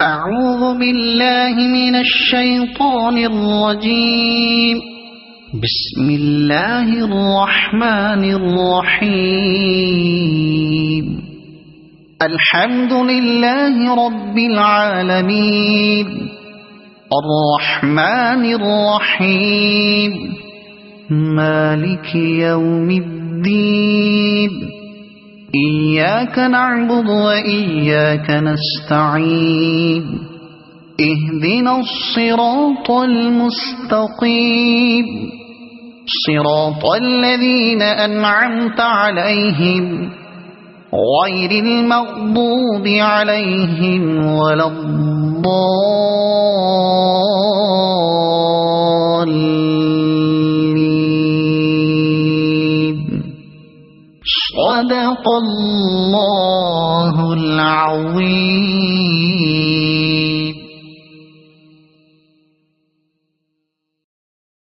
أعوذ بالله من الشيطان الرجيم. بسم الله الرحمن الرحيم. الحمد لله رب العالمين الرحمن الرحيم مالك يوم الدين إياك نعبد وإياك نستعين اهدنا الصراط المستقيم صراط الذين أنعمت عليهم غير المغضوب عليهم ولا الضالين. صدق الله العظيم.